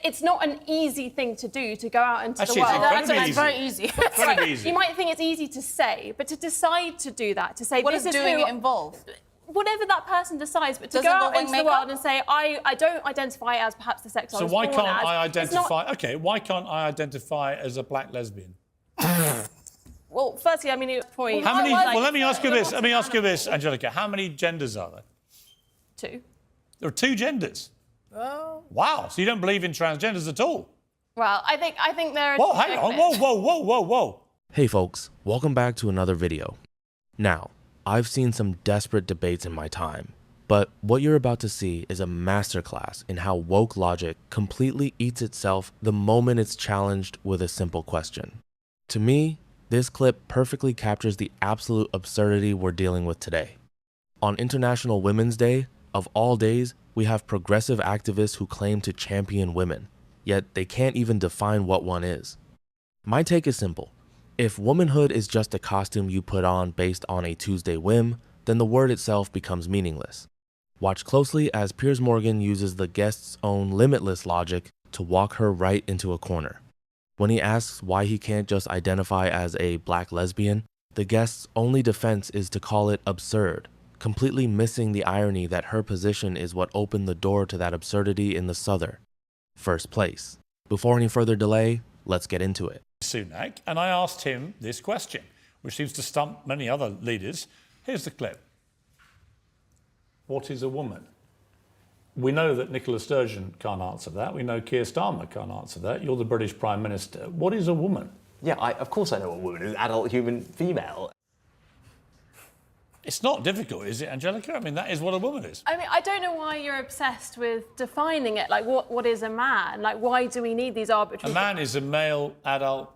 it's not an easy thing to do to go out into Actually, the world. it's very easy. Very easy. You might think it's easy to say, but to decide to do that, to say what this does is doing who, it involve? whatever that person decides, but to Does go it out involve into the makeup? world and say, I don't identify as perhaps the sex I So was why born can't as. I It's not- identify? Okay, why can't I identify as a black lesbian? Well, firstly, I mean, your point. How many? Like, Well, let me ask you this. Let me ask you this, Angelica. How many genders are there? 2. There are 2 genders. Oh. Wow. So you don't believe in transgenders at all? Well, I think there are. Whoa, hang on. Whoa. Hey folks, welcome back to another video. Now, I've seen some desperate debates in my time, but what you're about to see is a masterclass in how woke logic completely eats itself the moment it's challenged with a simple question. To me, this clip perfectly captures the absolute absurdity we're dealing with today. On International Women's Day, of all days, we have progressive activists who claim to champion women, yet they can't even define what one is. My take is simple. If womanhood is just a costume you put on based on a Tuesday whim, then the word itself becomes meaningless. Watch closely as Piers Morgan uses the guest's own limitless logic to walk her right into a corner. When he asks why he can't just identify as a black lesbian, the guest's only defense is to call it absurd, completely missing the irony that her position is what opened the door to that absurdity in the first place. Before any further delay, let's get into it. Sunak, and I asked him this question, which seems to stump many other leaders. Here's the clip. What is a woman? We know that Nicola Sturgeon can't answer that. We know Keir Starmer can't answer that. You're the British Prime Minister. What is a woman? Yeah, of course I know what a woman is. Adult human female. It's not difficult, is it, Angelica? I mean, that is what a woman is. I mean, I don't know why you're obsessed with defining it. Like, what is a man? Like, why do we need these arbitrary... A man is a male adult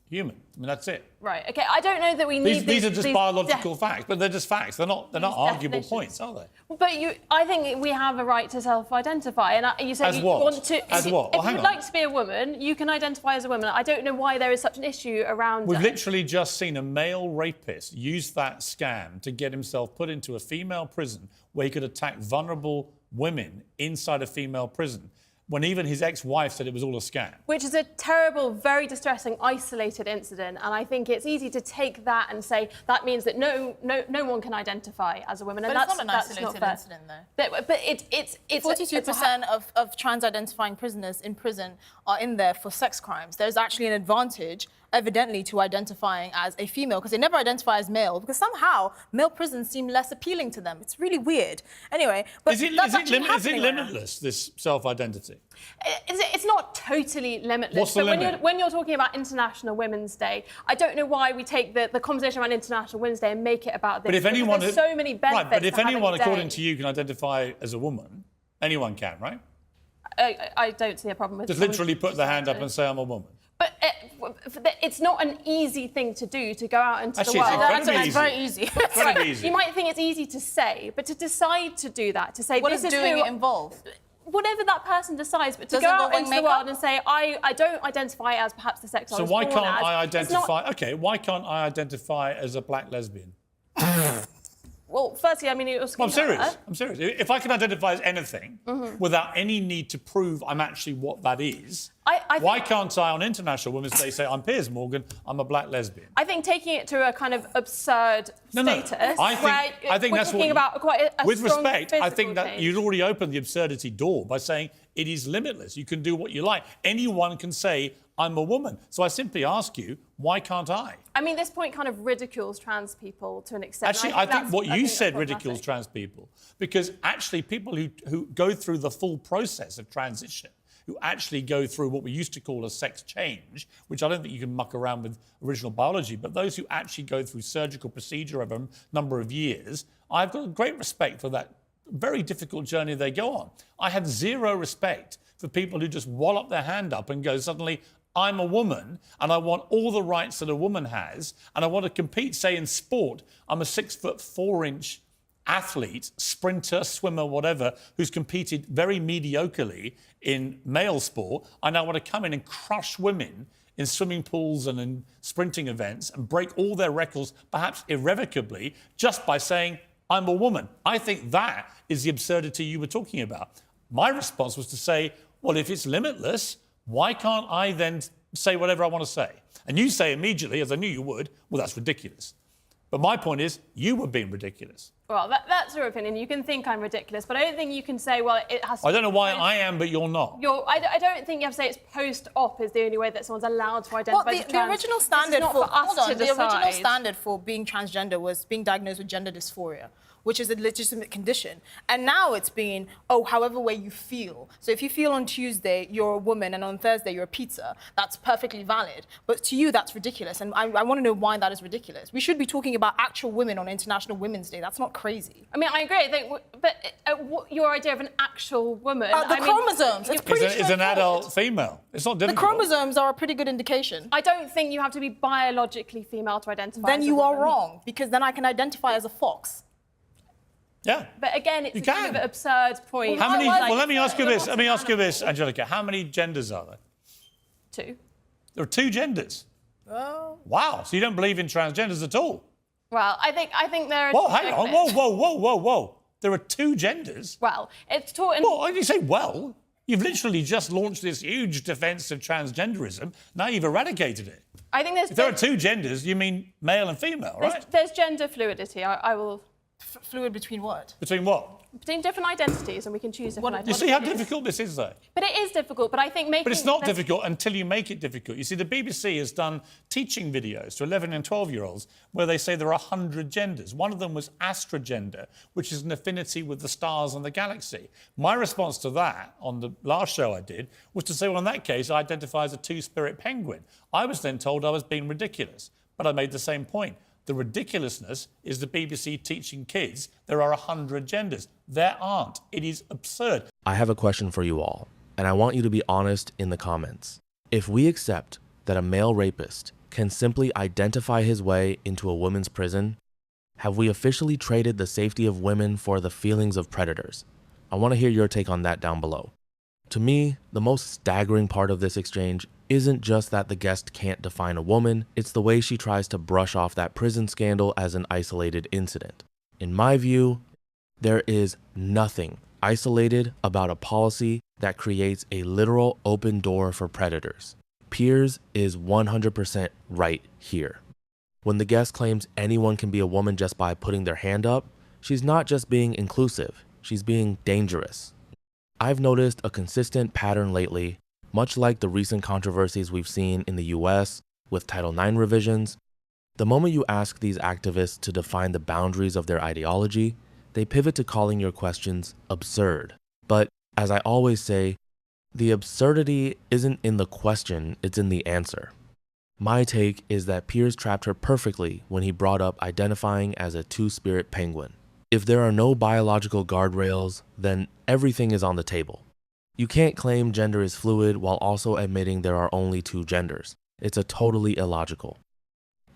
human. I mean, that's it. Right, OK. I don't know that we need These are just biological facts, but they're just facts. They're not arguable definitions. points, are they? But I think we have a right to self-identify. And you said As you what? want to... As what? If Well, hang you'd on. like to be a woman, you can identify as a woman. I don't know why there is such an issue around We've it. literally just seen a male rapist use that scam to get himself put into a female prison where he could attack vulnerable women inside a female prison, when even his ex-wife said it was all a scam. Which is a terrible, very distressing, isolated incident. And I think it's easy to take that and say that means that no one can identify as a woman. But And it's not an that's isolated fair. incident, though. But it's 42% of trans-identifying prisoners in prison are in there for sex crimes. There's actually an advantage, evidently, to identifying as a female, because they never identify as male, because somehow male prisons seem less appealing to them. It's really weird. Anyway, but Is it limitless, this self-identity? It's not totally limitless. What's the limit? When you're talking about International Women's Day, I don't know why we take the conversation around International Women's Day and make it about this. But if anyone... There's so many benefits. Right, but if to having anyone, a day. according to you, can identify as a woman, anyone can, right? I don't see a problem with Just someone literally put their hand up and say, I'm a woman. But it's not an easy thing to do to go out into Actually, the it's world. incredibly It's very easy. Incredibly easy. You might think it's easy to say, but to decide to do that, to say What this does is doing who, it involve? whatever that person decides, but to Does go it out involve into the makeup? world and say I don't identify as perhaps the sex I So was why born can't as. I It's identify... not- OK, why can't I identify as a black lesbian? Well, firstly, I mean, it was. Well, I'm serious. I'm serious. If I can identify as anything Mm-hmm. without any need to prove I'm actually what that is, I why can't I, on International Women's Day, say I'm Piers Morgan, I'm a black lesbian? I think taking it to a kind of absurd status. I think we're that's talking what. about quite a with strong respect, I think physical that change. you'd already opened the absurdity door by saying it is limitless. You can do what you like. Anyone can say I'm a woman. So I simply ask you, why can't I? I mean, this point kind of ridicules trans people to an extent. Actually, I think what you said ridicules trans people, because actually people who go through the full process of transition, who actually go through what we used to call a sex change, which I don't think you can muck around with original biology, but those who actually go through surgical procedure over a number of years, I've got great respect for that very difficult journey they go on. I have zero respect for people who just wallop their hand up and go, suddenly, I'm a woman and I want all the rights that a woman has and I want to compete, say, in sport. I'm a 6'4" athlete, sprinter, swimmer, whatever, who's competed very mediocrely in male sport. I now want to come in and crush women in swimming pools and in sprinting events and break all their records, perhaps irrevocably, just by saying, I'm a woman. I think that is the absurdity you were talking about. My response was to say, well, if it's limitless, why can't I then say whatever I want to say? And you say immediately, as I knew you would, well, that's ridiculous. But my point is, you were being ridiculous. Well, that's your opinion. You can think I'm ridiculous, but I don't think you can say, well, it has to I don't know why I am, but you're not. I don't think you have to say it's post-op is the only way that someone's allowed to identify Well, as the trans. original This is standard not for, us to the original decide. standard for being transgender was being diagnosed with gender dysphoria, which is a legitimate condition. And now it's being, however way you feel. So if you feel on Tuesday you're a woman and on Thursday you're a pizza, that's perfectly valid. But to you, that's ridiculous. And I want to know why that is ridiculous. We should be talking about actual women on International Women's Day. That's not crazy. I mean, I agree. I think, but your idea of an actual woman... The chromosomes, it's pretty Is an adult female. It's not The difficult. chromosomes are a pretty good indication. I don't think you have to be biologically female to identify Then as a you are woman. wrong, because then I can identify as a fox. Yeah. But again, it's You a kind can. of absurd point. How many? Like, Well, let me ask you this. lots Let me of ask you this, animals. Angelica. How many genders are there? 2. There are 2 genders. Oh. Wow. So you don't believe in transgenders at all? Well, I think there are... Well, hang on. Whoa. There are 2 genders. Well, it's taught in... Well, you say, well, you've literally just launched this huge defence of transgenderism. Now you've eradicated it. I think If there are 2 genders, you mean male and female, right? There's gender fluidity. I will... Fluid between what? Between what? Between different identities, and we can choose different You identities. see how difficult this is, though? But it is difficult, but I think making... But it's not there's- difficult until you make it difficult. You see, the BBC has done teaching videos to 11 and 12-year-olds where they say there are 100 genders. One of them was astrogender, which is an affinity with the stars and the galaxy. My response to that on the last show I did was to say, well, in that case, I identify as a two-spirit penguin. I was then told I was being ridiculous, but I made the same point. The ridiculousness is the BBC teaching kids there are 100 genders. There aren't. It is absurd. I have a question for you all, and I want you to be honest in the comments. If we accept that a male rapist can simply identify his way into a women's prison, have we officially traded the safety of women for the feelings of predators? I want to hear your take on that down below. To me, the most staggering part of this exchange isn't just that the guest can't define a woman, it's the way she tries to brush off that prison scandal as an isolated incident. In my view, there is nothing isolated about a policy that creates a literal open door for predators. Piers is 100% right here. When the guest claims anyone can be a woman just by putting their hand up, she's not just being inclusive, she's being dangerous. I've noticed a consistent pattern lately, much like the recent controversies we've seen in the US with Title IX revisions. The moment you ask these activists to define the boundaries of their ideology, they pivot to calling your questions absurd. But as I always say, the absurdity isn't in the question, it's in the answer. My take is that Piers trapped her perfectly when he brought up identifying as a two-spirit penguin. If there are no biological guardrails, then everything is on the table. You can't claim gender is fluid while also admitting there are only 2 genders. It's a totally illogical.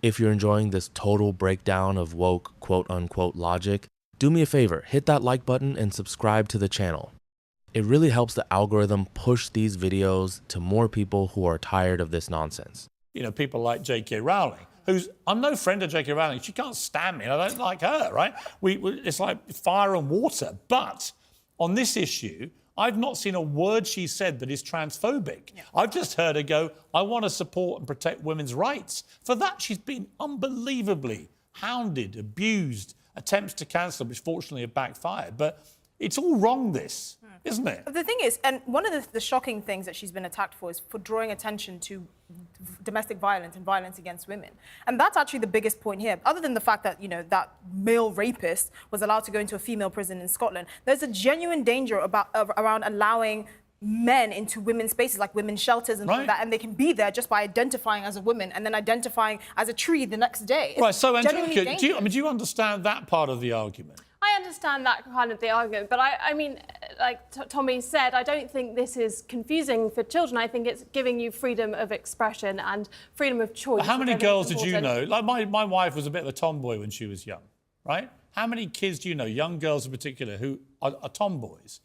If you're enjoying this total breakdown of woke quote-unquote logic, do me a favor, hit that like button and subscribe to the channel. It really helps the algorithm push these videos to more people who are tired of this nonsense. You know, people like J.K. Rowling, I'm no friend of J.K. Rowling. She can't stand me, and I don't like her, right? It's like fire and water. But on this issue, I've not seen a word she said that is transphobic. Yeah. I've just heard her go, I want to support and protect women's rights. For that, she's been unbelievably hounded, abused, attempts to cancel, which fortunately have backfired. But it's all wrong, this, isn't it? The thing is, and one of the shocking things that she's been attacked for is for drawing attention to domestic violence and violence against women. And that's actually the biggest point here. Other than the fact that, you know, that male rapist was allowed to go into a female prison in Scotland, there's a genuine danger around allowing men into women's spaces, like women's shelters and things like that, and they can be there just by identifying as a woman and then identifying as a tree the next day. It's right, so Angelica, do you understand that part of the argument? I understand that kind of the argument, but I mean, like Tommy said, I don't think this is confusing for children. I think it's giving you freedom of expression and freedom of choice. But how many girls did you know? Like my wife was a bit of a tomboy when she was young, right? How many kids do you know, young girls in particular, who are tomboys?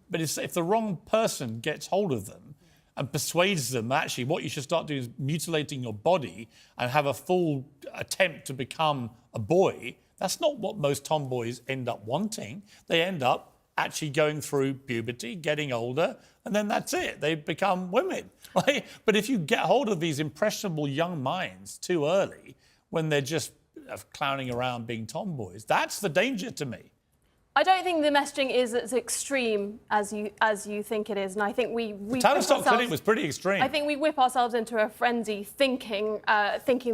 But if the wrong person gets hold of them and persuades them, actually, what you should start doing is mutilating your body and have a full attempt to become a boy, that's not what most tomboys end up wanting. They end up actually going through puberty, getting older, and then that's it. They become women. Right? But if you get hold of these impressionable young minds too early, when they're just clowning around being tomboys, that's the danger to me. I don't think the messaging is as extreme as you think it is, and I think we Tavistock Clinic was pretty extreme. I think we whip ourselves into a frenzy thinking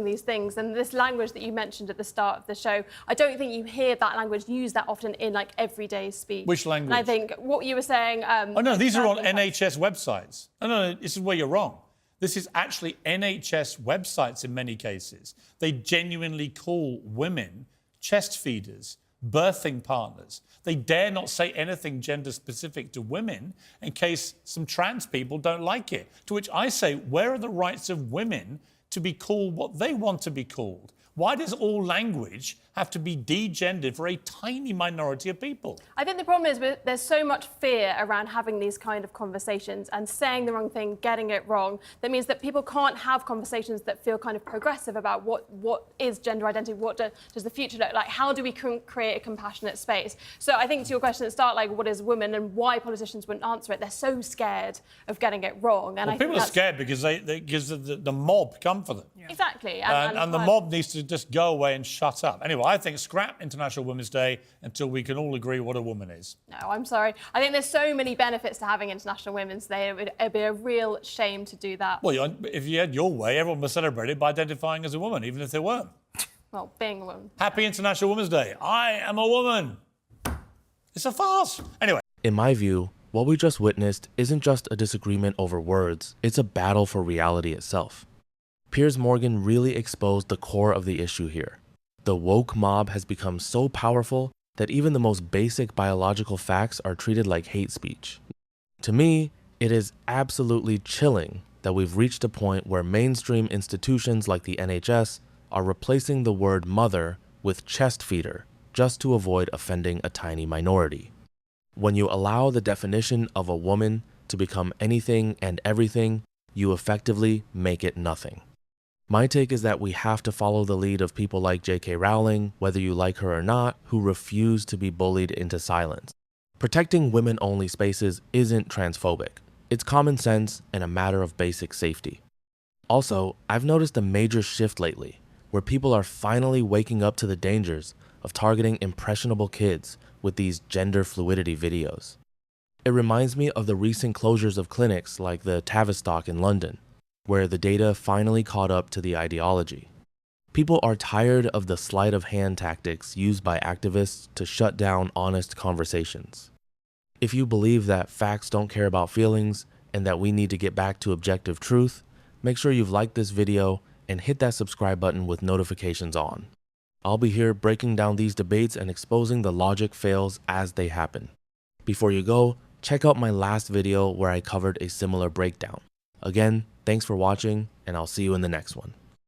these things, and this language that you mentioned at the start of the show, I don't think you hear that language used that often in like everyday speech. Which language? And I think what you were saying. Oh no, these are on NHS websites. No, this is where you're wrong. This is actually NHS websites in many cases. They genuinely call women chest feeders, birthing partners. They dare not say anything gender specific to women in case some trans people don't like it. To which I say, where are the rights of women to be called what they want to be called? Why does all language have to be degendered for a tiny minority of people? I think the problem is there's so much fear around having these kind of conversations and saying the wrong thing, getting it wrong. That means that people can't have conversations that feel kind of progressive about what is gender identity, what does the future look like, how do we create a compassionate space. So I think to your question at the start, like what is women and why politicians wouldn't answer it, they're so scared of getting it wrong. And well, people are scared because the mob come for them. Yeah. Exactly. And the mob needs to just go away and shut up. Anyway, I think scrap International Women's Day until we can all agree what a woman is. No, I'm sorry. I think there's so many benefits to having International Women's Day. It'd be a real shame to do that. Well, if you had your way, everyone would celebrate it by identifying as a woman, even if they weren't. Well, being a woman. Happy International Women's Day. I am a woman. It's a farce. Anyway. In my view, what we just witnessed isn't just a disagreement over words, it's a battle for reality itself. Piers Morgan really exposed the core of the issue here. The woke mob has become so powerful that even the most basic biological facts are treated like hate speech. To me, it is absolutely chilling that we've reached a point where mainstream institutions like the NHS are replacing the word mother with chest feeder just to avoid offending a tiny minority. When you allow the definition of a woman to become anything and everything, you effectively make it nothing. My take is that we have to follow the lead of people like J.K. Rowling, whether you like her or not, who refuse to be bullied into silence. Protecting women-only spaces isn't transphobic. It's common sense and a matter of basic safety. Also, I've noticed a major shift lately, where people are finally waking up to the dangers of targeting impressionable kids with these gender fluidity videos. It reminds me of the recent closures of clinics like the Tavistock in London, where the data finally caught up to the ideology. People are tired of the sleight of hand tactics used by activists to shut down honest conversations. If you believe that facts don't care about feelings and that we need to get back to objective truth, make sure you've liked this video and hit that subscribe button with notifications on. I'll be here breaking down these debates and exposing the logic fails as they happen. Before you go, check out my last video where I covered a similar breakdown. Again, thanks for watching, and I'll see you in the next one.